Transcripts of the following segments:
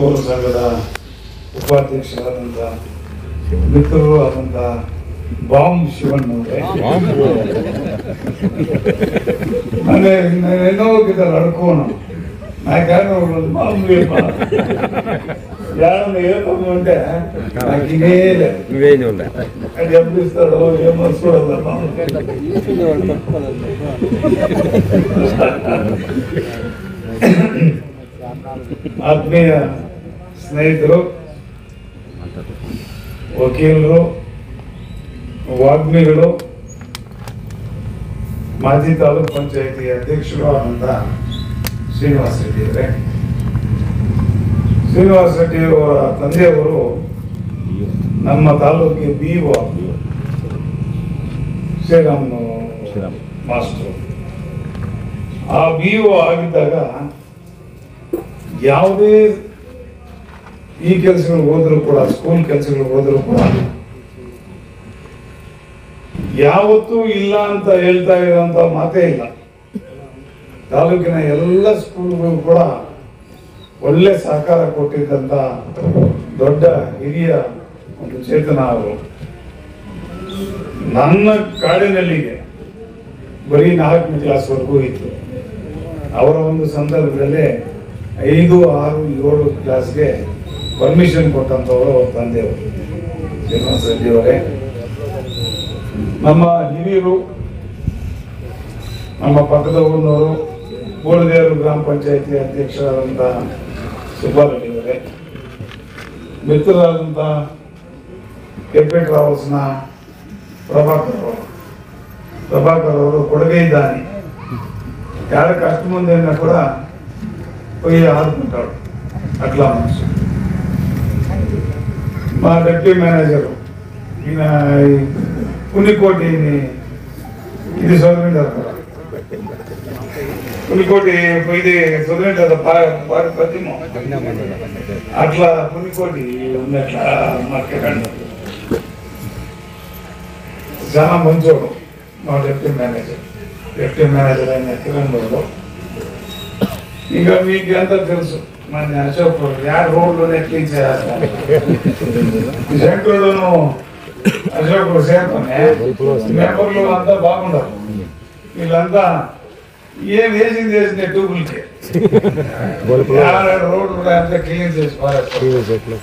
ಪೌರ ಸಂಘದ ಉಪಾಧ್ಯಕ್ಷರಾದಂಥ ಮಿತ್ರರು ಆದಂಥ ಬಾಂಬ್ ಶಿವಣ್ಣವ್ರೆ, ఎన్నో గిద్దరు అడుకోను నాకేమో మామూలు ఏమన్నా ఏమన్నా ఉంటే నాకు ఇదేలే అది ఎప్పుడు ఇస్తాడో ఏమో చూడదా. ఆత్మీయ స్నేహితులు, వకీలు, వాగ్మీయులు, ಮಾಜಿ ತಾಲೂಕು ಪಂಚಾಯತಿ ಅಧ್ಯಕ್ಷರು ಆದಂಥ ಶ್ರೀನಿವಾಸ ರೆಡ್ಡಿ ಅವರೇ. ಶ್ರೀನಿವಾಸ ರೆಡ್ಡಿ ಅವರ ತಂದೆಯವರು ನಮ್ಮ ತಾಲೂಕಿಗೆ BO ಶ್ರೀರಾಮ್ ಮಾಸ್ಟರ್. ಆ BO ಆಗಿದ್ದಾಗ ಯಾವುದೇ ಈ ಕೆಲಸಗಳು ಹೋದ್ರು ಕೂಡ, ಸ್ಕೂಲ್ ಕೆಲಸಗಳು ಹೋದ್ರು ಕೂಡ ಯಾವತ್ತೂ ಇಲ್ಲ ಅಂತ ಹೇಳ್ತಾ ಇರೋಂಥ ಮಾತೇ ಇಲ್ಲ. ತಾಲೂಕಿನ ಎಲ್ಲ ಸ್ಕೂಲ್ಗಳು ಕೂಡ ಒಳ್ಳೆ ಸಹಕಾರ ಕೊಟ್ಟಿದ್ದಂಥ ದೊಡ್ಡ ಹಿರಿಯ ಒಂದು ಚೇತನ ಅವರು. ನನ್ನ ಕಾಡಿನಲ್ಲಿಗೆ ಬರೀ 4ನೇ ಕ್ಲಾಸ್ವರೆಗೂ ಇತ್ತು. ಅವರ ಒಂದು ಸಂದರ್ಭದಲ್ಲೇ 5, 6, 7 ಕ್ಲಾಸ್ಗೆ ಪರ್ಮಿಷನ್ ಕೊಟ್ಟಂಥವರು ಅವ್ರ ತಂದೆಯವರು ಶ್ರೀನಿವಾಸ ರೆಡ್ಡಿ ಅವರೇ. ನಮ್ಮ ಹಿರಿಯರು, ನಮ್ಮ ಪಕ್ಕದ ಊರಿನವರು, ಗೋಳದೇವರು ಗ್ರಾಮ ಪಂಚಾಯತಿ ಅಧ್ಯಕ್ಷರಾದಂಥ ಸುಬ್ಬಾರೆಡ್ಡಿ ಅವರೇ, ಮಿತ್ರರಾದಂಥ ಕೆಂಪೆ ಟ್ರಾವೆಲ್ಸ್ನ ಪ್ರಭಾಕರ್ ಅವರು ಕೊಡುಗೆ ಇದ್ದಾನೆ. ಯಾರ ಕಷ್ಟ ಮುಂದೆಯನ್ನು ಕೂಡ పోయి ఆడుకుంటాడు. అట్లా మనిషి. మా డిప్యూటీ మేనేజరు ఈయన పులికోటి ఇది చదివింటారు కదా, పులికోటి ఇది చదివింటారు పద్యము, అట్లా పులికోటి ఉంది. అట్లా మార్కెట్ చాలా మంచోడు మా డిప్యూటీ మేనేజర్ అయిన కిరణ్ బాబు. ఇంకా మీకు ఎంత తెలుసు మన అశోక్ యాడ్ రోడ్లోనే క్లీన్ చేయాలి. శంకరుడును అశోక్ సేపనే మెంబర్లు అంతా బాగుండరు. వీళ్ళంతా ఏం వేసింది వేసింది ట్యూబులకి రోడ్లు అంతా క్లీన్ చేసి పారేస్తారు.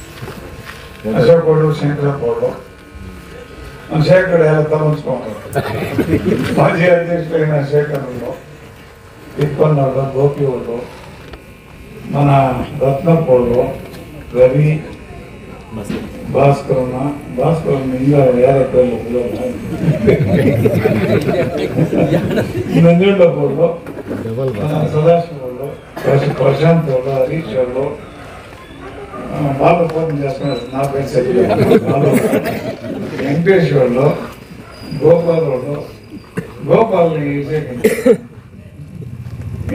అశోకుడు, శంకరపోడు, శేఖరుడు ఎలా తలంచుకుంటారు. మాజీ అధ్యక్షుడైన శేఖరుడు, తిప్పన్నోళ్ళు, గోపి వాళ్ళు, మన రత్నపోళ్ళు, రవి, భాస్కర్ ఇంకా వేరే పేర్లు నంజుండ పోళ్ళు, సదాశివ వాళ్ళు, ప్రశాంత్ వాళ్ళు, హరీష్ వాళ్ళు, బాగా ఫోన్ చేస్తున్నారు. నా పేరు సరి వెంకటేష్ వాళ్ళు, గోపాల్ వాళ్ళు, గోపాల్ని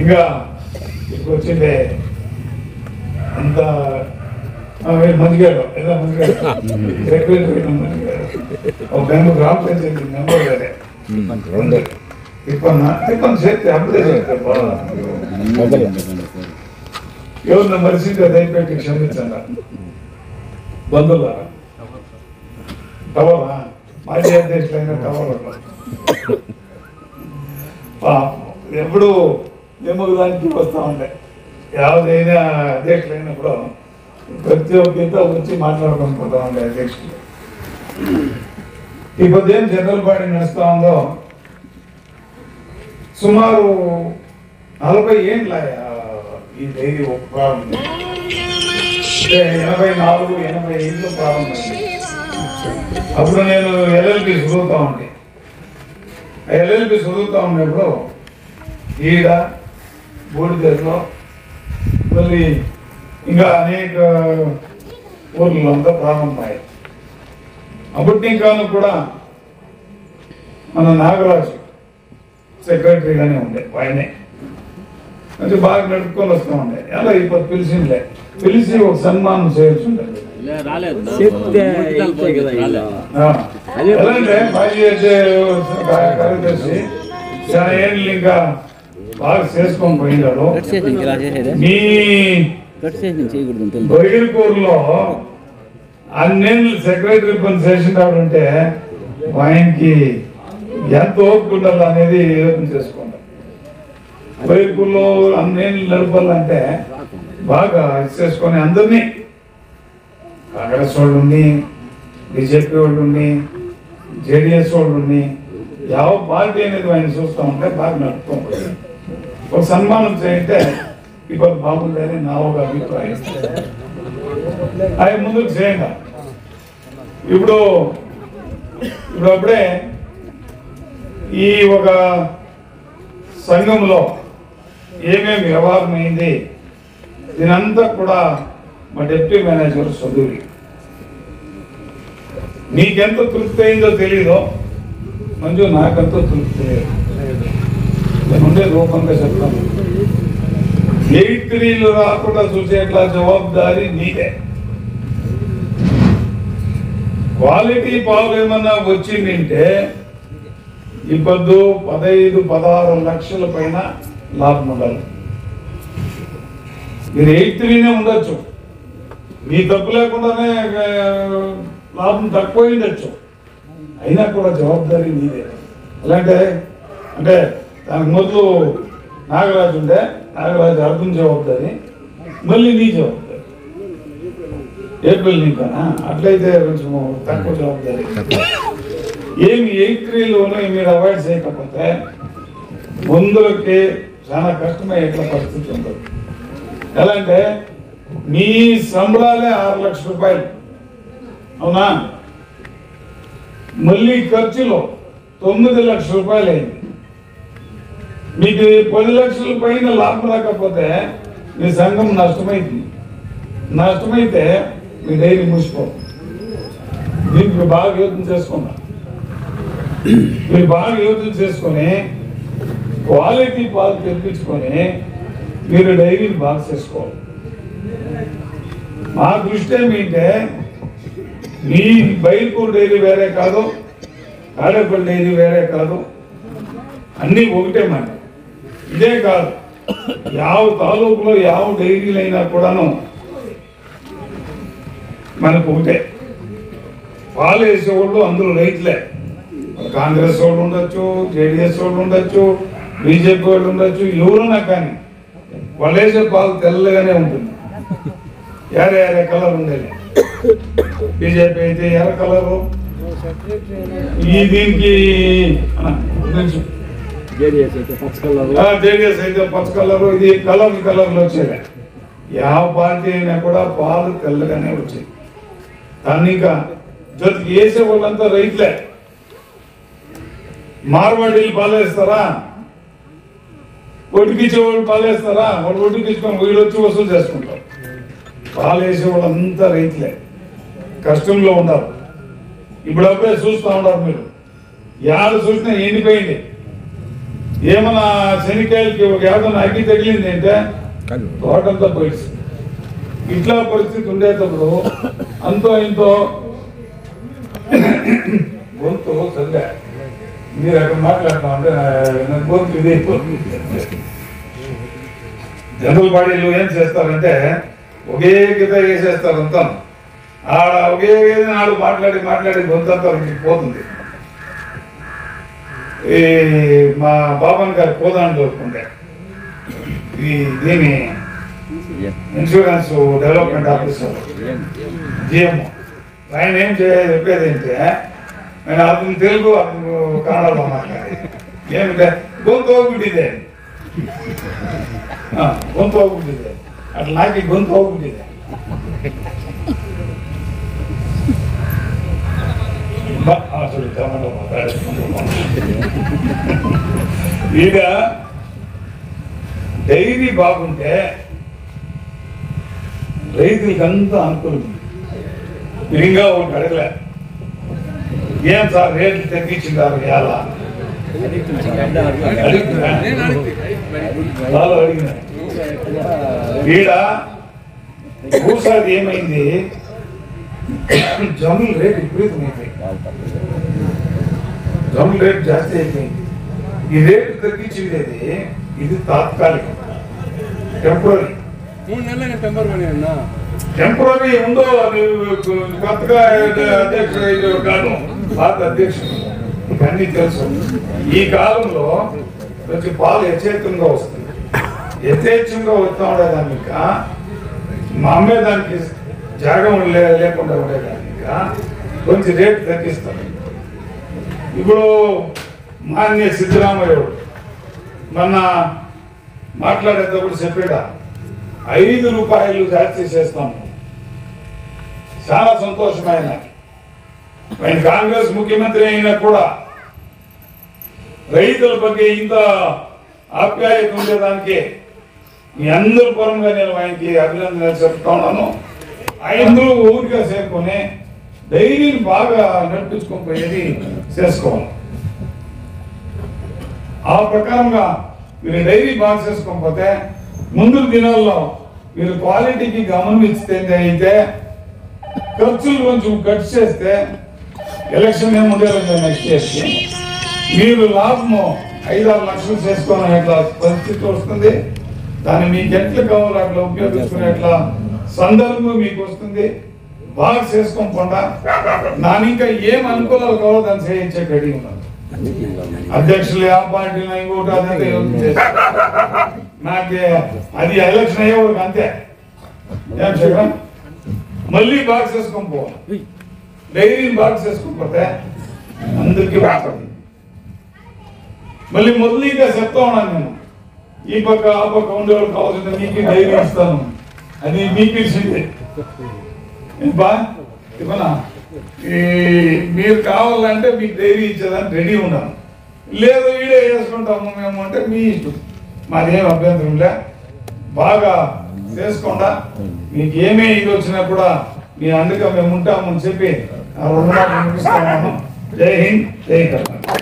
ఇంకా ఇప్పుడు వచ్చిందే అంత మంచిగాడు ఏదో మంచిగాడు సెక్రటరీ మంచిగాడు. ఒక మెంబర్ గ్రామ పంచాయతీ మెంబర్ వేరే తిప్పని చేస్తే అప్పుడే చేస్తే ఎవరిన మరిసింటే దయపెట్టి క్షమించండి. బంధువుల టవరా మాజీ అధ్యక్షులైన టవర్ ఎప్పుడు ఎమ్మదానికి వస్తూ ఉంటాయి. యావదైనా అధ్యక్షులైనప్పుడు ప్రతి ఒక్కరితో వచ్చి మాట్లాడుకుంటూ ఉండే అధ్యక్షులు. ఈ పద్యం జనరల్ బాడీ నడుస్తూ ఉందో సుమారు 40 ఏళ్ళ ఈ డైరీ ప్రారంభం. 84, 85 ప్రారంభమైంది. అప్పుడు నేను LLB చదువుతూ ఉంటే ఉన్నప్పుడు ఈడ బూడిదలో మళ్ళీ ఇంకా అనేక ఊర్లలో అంతా ప్రారంభమయ్యాయి. అప్పటి ఇంకా కూడా మన నాగరాజు సెక్రటరీగానే ఉండే, ఆయనే అంటే బాగా నడుపుకొని వస్తూ ఉండే. అలా ఇప్పుడు పిలిచి ఒక సన్మానం చేయొచ్చు. మాజీ కార్యదర్శి చాలా ఏళ్ళు ఇంకా బాగా చేసుకొని పోయినాడు. మీ బొయ్యూరులో అన్నేళ్ళు సెక్రటరీ పని చేసినప్పుడు ఉంటే ఆయనకి ఎంత ఓపుకుంటారు అనేది యోచన చేసుకుంటాం. బొయ్యూరులో అన్నేళ్ళు నడపాలంటే బాగా చేసుకొని అందరినీ కాంగ్రెస్ వాళ్ళు, బీజేపీ వాళ్ళు, జేడిఎస్ వాళ్ళు, ಯಾವ పార్టీ అనేది ఆయన చూస్తూ ఉంటే బాగా నడుపుకోండి. ఒక సన్మానం చేయంటే ఇప్పుడు బాగుందని నా ఒక అభిప్రాయం. ఆయన ముందుకు చేయండి. ఇప్పుడు అప్పుడే ఈ ఒక సంఘంలో ఏమేమి వ్యవహారం అయింది దీనంతా కూడా మా డిప్యూటీ మేనేజర్ చదువు. నీకెంత తృప్తి అయిందో తెలీదో, మంజు నాకెంతో తృప్తి లేదు. ఉండే రూపంగా చెప్తాను. 83 రాకుండా చూసేట్లా జవాబుదారీ నీదే. క్వాలిటీ పాలు ఏమన్నా వచ్చిందంటే ఇప్పుడు 15-16 లక్షల పైన లాభం ఉండాలి. మీరు 83నే ఉండొచ్చు, మీ తప్పు లేకుండానే లాభం తక్కువ ఉండొచ్చు, అయినా కూడా జవాబుదారీ నీదే. అలాంటే అంటే దానికి మొదలు నాగరాజు ఉండే, నాగరాజు అర్థం జవాబుదారీ, మళ్ళీ నీ జవాబుదారీ ఏప్రిల్ నీకనా, అట్లయితే కొంచెం తక్కువ జవాబుదారీ. ఏమి 83లోనూ మీరు అవాయిడ్ చేయకపోతే ముందులకి చాలా కష్టమయ్యేట్ల పరిస్థితి ఉంటుంది. ఎలా అంటే మీ సంబళాలే 6 లక్షల రూపాయలు, అవునా? మళ్ళీ ఖర్చులో 9 లక్షల రూపాయలు అయింది. మీకు 10 లక్షల పైన లాభం రాకపోతే మీ సంఘం నష్టమైంది. నష్టమైతే మీ డైరీ మూసిపోతుంది. దీనికి బాగా యోచన చేసుకున్నారు. మీరు బాగా యోచన చేసుకొని క్వాలిటీ పాలు తెప్పించుకొని మీరు డైరీని బాగా చేసుకోవాలి. మా దృష్టి ఏమిటంటే మీ బయలుపూర్ డైరీ వేరే కాదు, తాడేపల్లి డైరీ వేరే కాదు, అన్నీ ఒకటే. మన ఇదే కాదు, యావ తాలూకులో యావ డైరీలు అయినా కూడాను మనకు ఒకటే. పాలు వేసేవాళ్ళు అందులో రైతులే. కాంగ్రెస్ వాళ్ళు ఉండొచ్చు, జేడిఎస్ వాళ్ళు ఉండొచ్చు, బీజేపీ వాళ్ళు ఉండొచ్చు, ఎవరున్నా కానీ వాళ్ళు వేసే పాలు తెల్లగానే ఉంటుంది. ఎర్ర కలర్ ఉండేది. బీజేపీ అయితే ఎర్ర కలరు, ఈ దీనికి జేడిఎస్ అయితే పచ్చ కలరు, ఇది కలర్లు వచ్చేది. ಯಾವ పార్టీ అయినా కూడా పాలు తెల్లగానే వచ్చేది. దాన్ని ఇంకా జొతికి వేసే వాళ్ళంతా రైతులే. మార్వాడీలు పాలేస్తారా, ఒడ్డుకిచ్చే వాళ్ళు పాలేస్తారా, వాళ్ళు ఒడ్డుకిచ్చుకొని వీళ్ళు వచ్చి వసూలు చేసుకుంటారు. పాలు వేసే వాళ్ళంతా రైతులే, కష్టంలో ఉన్నారు. ఇప్పుడు అప్పుడే చూస్తూ ఉన్నారు మీరు, యాడు చూసినా ఎండిపోయింది. ఏమన్నా శనికాయలకి ఒక ఏదైనా అగ్గి తగిలింది అంటే తోటంతా పోయింది. ఇట్లా పరిస్థితి ఉండేటప్పుడు అంతో ఇంతో గొంతు చదివా. మీరు అక్కడ మాట్లాడతాం అంటే గొంతు ఇది. జనరల్ బాడీలు ఏం చేస్తారంటే ఒకే గీత వేసేస్తారు అంతా. ఆడ ఒకే ఆడు మాట్లాడి గొంతంతా పోతుంది. ఈ మా బాబన్ గారు పోదాన్ని దొరుకుంటే దీని ఇన్సూరెన్స్ డెవలప్మెంట్ ఆఫీసర్ జిఎం ఆయన ఏం చెప్పేది అంటే నేను అతను తెలుగు అతను కన్నడలో మాట్లాడి ఏమిటంటే గొంతు ಹೋಗ್ಬಿಟ್ಟಿದೆ, గొంతు ಹೋಗ್ಬಿಟ್ಟಿದೆ, అట్లా నాకు గొంతు ಹೋಗ್ಬಿಟ್ಟಿದೆ. ಈಗ డైరీ బాగుంటే రైతులకంతా అనుకూలం. మీరు ఇంకా ఒకటి అడగలే, ఏం సార్ రేట్లు తగ్గించారు ఎలా వాళ్ళు అడిగిన ఈడ భూసాది ఏమైంది, జమ్ముల రేట్ విపరీతమైపోయింది. జమ్ముల రేట్ జాస్తి అయిపోయింది. ఈ రేటు తగ్గించేది ఇది తాత్కాలికం, టెంపరీ. టెంపరీ ఉందో కొత్తగా అధ్యక్షుడు కాదు పాత అధ్యక్షుడు ఇవన్నీ తెలుసు. ఈ కాలంలో కొంచెం పాలు యథేచ్ఛంగా వస్తుంది, యథేచ్ఛంగా వస్తూ ఉండేదానిక మా అమ్మేదానికి జాగం లేకుండా ఉండేదానిక కొంచెం రేటు తగ్గిస్తాను. ఇప్పుడు మాన్య సిద్ధరామయ్య మొన్న మాట్లాడేటప్పుడు చెప్పాడా 5 రూపాయలు జాస్తి చేస్తాము. చాలా సంతోషమైన ఆయన కాంగ్రెస్ ముఖ్యమంత్రి అయినా కూడా రైతుల ಬಗ್ಗೆ ఇంత ఆప్యాయత ఉండేదానికి మీ అందరి పరంగా నేను ఆయనకి అభినందనలు చెప్తా ఉన్నాను. అందరూ ఊరిగా చేరుకొని డైరీని బాగా నడిపించుకొని పోయేది చేసుకోవాలి. ఆ ప్రకారంగా మీరు డైరీ బాగా చేసుకోకపోతే ముందు దినాల్లో మీరు క్వాలిటీకి గమనిస్తే అయితే ఖర్చులు కొంచెం కట్ చేస్తే ఎలక్షన్ ఏముండే నెక్స్ట్ ఇయర్కి మీరు లాభము 5-6 లక్షలు చేసుకోవడం ఎట్లా పరిస్థితి వస్తుంది. దాన్ని మీకు ఎట్లా కావాలో అట్లా ఉపయోగించుకునేట్లా సందర్భం మీకు వస్తుంది. బాగా చేసుకోకుండా నాని ఇంకా ఏం అనుకూలాలు కావాలో దాన్ని చేయించే రెడీ ఉన్నారు. అధ్యక్షులు ఆ పార్టీలో ఇంకోటి అదంతా నాకే అది ఎలక్షన్ అయ్యేవాడికి అంతే. ఏం చెప్పాం మళ్ళీ బాగా చేసుకొని పోవాలి. డైరీని బాగా చేసుకోకపోతే అందరికీ బాగుంటుంది. మళ్ళీ మొదలుగా చెప్తా ఉన్నాను నేను, ఈ పక్క ఆ పక్క ఉండేవాళ్ళు కావాల్సింది మీకు డైరీ ఇస్తాను అది మీకు ఇచ్చింది బా ఇవ్వనా. మీరు కావాలంటే మీకు డైరీ ఇచ్చేదాన్ని రెడీ ఉన్నాను, లేదు వీడే వేసుకుంటాము మేము అంటే మీ ఇష్టం, మాదేం అభ్యంతరం లే. బాగా చేసుకోండా మీకు ఏమే ఇది వచ్చినా కూడా మీ అందుకే మేము ఉంటామని చెప్పి ఆ 2 మాటలు వినిపిస్తాము. జై హింద్, జై కర్ణాటక.